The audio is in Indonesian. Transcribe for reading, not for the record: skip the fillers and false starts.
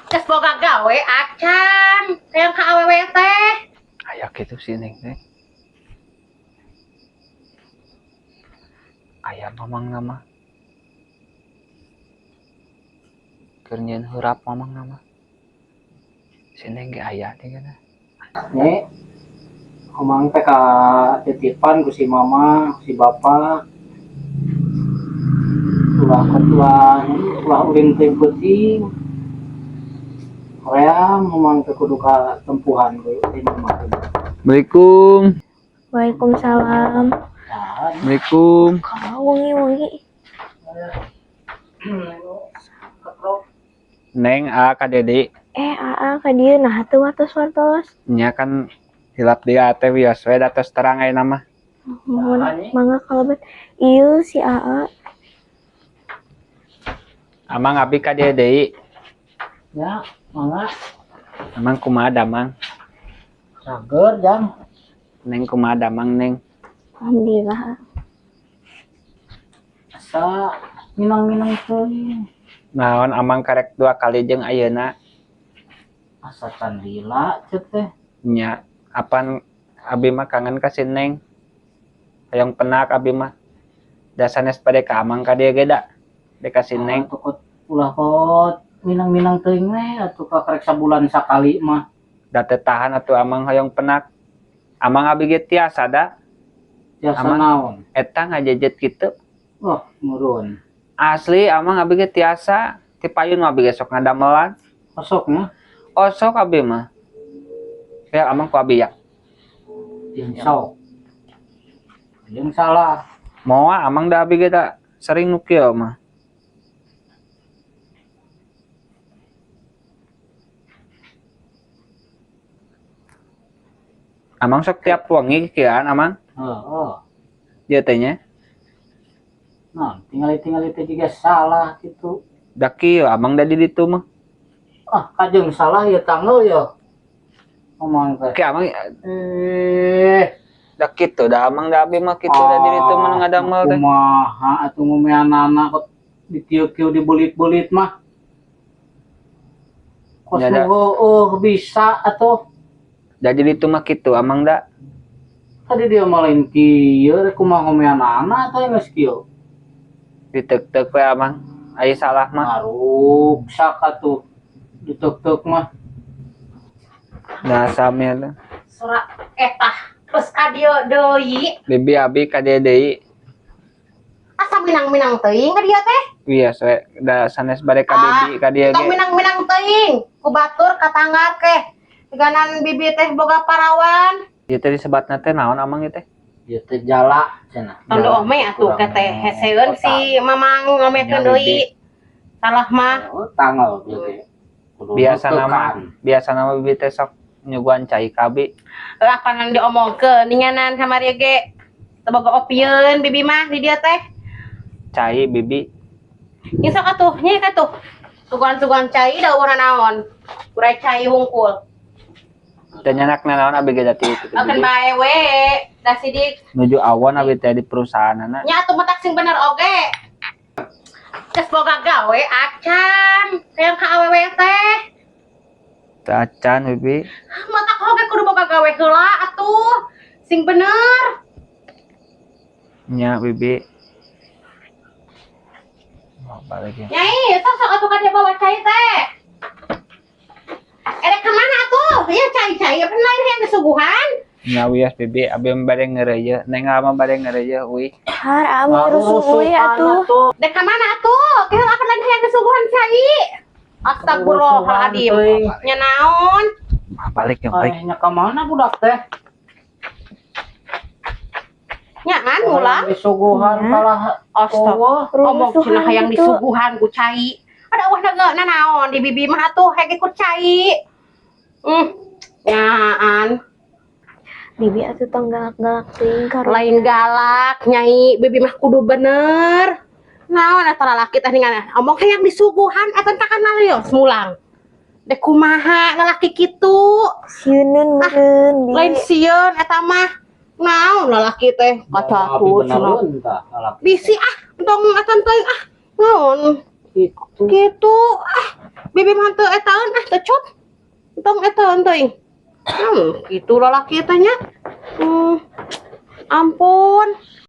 Geus boga gawe acan, yang ka awewe teh. Aya kitu si Neng teh. Aya mamang nama. Keur nyieun heurap mamang nama. Si Neng ge aya teh kana. Nek omang teh ka titipan ku si mama, si bapa. Ulah ulin teh penting. Korea omang teh kudu ka tempuhan ku di mama. Assalamualaikum. Waalaikumsalam. Assalamualaikum. Wangi. Neng ka Dedi. Aa ka dieu nah teu watos-watos. Nya kan hilap dia teh wios we datos terang aya nama. Mohon mangga kalebet. Ieu si Aa. Amang abi ka dia deui. Ya, mangga Amang kumaha damang? sager jang. Neng kumaha damang Neng? Alhamdulillah. Asa minang-minang teuing. Naon amang karek 2 kali jeung ayeuna Asa can lila ceuk teh. nya apan abi mah kangen ka si Neng. Hayang penak abi mah. Da sanes pade ka amang ka dieu ge da. De ka si Neng. Tukut ulah pot minang-minang teuing we atuh ka karek sabulan sakali mah. Da teu tahan atuh amang hayang penak. Amang abi ge tiasa da. Tiasa Aman. naon? Eta ngajejet kitu. Wah, murun. Asli amang abi ge tiasa. Ti payun mah abi ge sok ngadamelan. Kosoknya Osok abi mah. Ya amang ku abi ya. jeung sok. Jeung salah. Moal amang da abi ge da sering nu kieu mah. Amang sok tiap wengi kieuan amang. Heeh. Ieu teh nya. Nah, tinggal itu juga salah gitu. Da kieu amang da di ditu mah. Ah, kajeng salah ya tanggal ya. Ngomong teh. Ki amang Eh, da kitu da amang da abi mah kitu da di ditu mah ngadamel teh. kumaha atuh ngomeanana kok dikieu-kieu dibulit-bulit mah. Kos Ya, da. bisa atuh. Da di ditu mah kitu amang da. Tadi dia malain kieu rek kumaha ngomeanana atuh geus kieu. Diteuk-teuk we amang. Aya salah mah. Maruk sak atuh. Ditek-tek mah. Da samia teh. Surat etah terus ka dieu deui. Bibi abi ka dieu deui. Asa minang-minang teuing ka dieu teh. Wios we da sanes bade ka bibi ka dieu Tong ge. minang-minang teuing. Ku batur ka tangga keh. Diganan bibi teh boga parawan. Ieu teh disebatna teh naon amang ieu teh? Ieu teh jala cenah. Tondo ome atuh ka teh heseun si mamang ngamekeun deui. Salah mah. Oh, tanggal ieu teh. Kudu Biasa nama bibi teh sok nyuguhan cai kabi. Apa nang diomongkeun ninganan sama dia ge. Teu boga opieun bibi mah di dieu teh. Cai bibi. Nya sok atuh, nya atuh. Suguhan-suguhan cai da urang naon. Kuray cai hungkul. Teh nyanakna naon abi ge da ti kitu. Akan bae we. Da sidik. Nuju awan abi teh di perusahaanana. Nya atuh matak sing bener oge. Geus boga gawe acan, yang ka awewe teh. Teu acan bibi. Matak oge kudu boga gawe heula atuh. Sing bener. Nya bibi. Oh, balik ya. Nyai, sok atuh ka dia bawa cai teh. Erek kemana atuh? Ya cai-cai apa lain yang disuguhan? Nya wios bibi abi bade ngeureuyeuh. Neng mah bade ngeureuyeuh euy. Har ama rusuh atuh. Dek kemana atuh? Kita apa lagi yang disuguhan cai? Astagfirullahaladzim. Nya naon? Ah, balik ya balik. Nya ka mana budak teh? Nya kan ulang. Disuguhan kalah Astaga. Omong cenah hayang gitu. disuguhan ku cai. Ada wah na naon di bibi mah atuh hege ku cai. Nyaan. Bibi atuh tong galak-galak teuing karo. Lain galak, nyai bibi mah kudu bener. Naon eta lalaki teh ningan omong hayang disuguhan eta takan ngalios mulang. Dek kumaha lalaki kitu? Sieun meureun Lain sieun eta mah. Naon lalaki teh kacaku cenah. Bisi ah, tong atan teuing ah. Naon? gitu. Gitu. Bibi mah teu etaeun tecot. Tong etaeun teuing. Gitu lalaki teh nya. Ampun.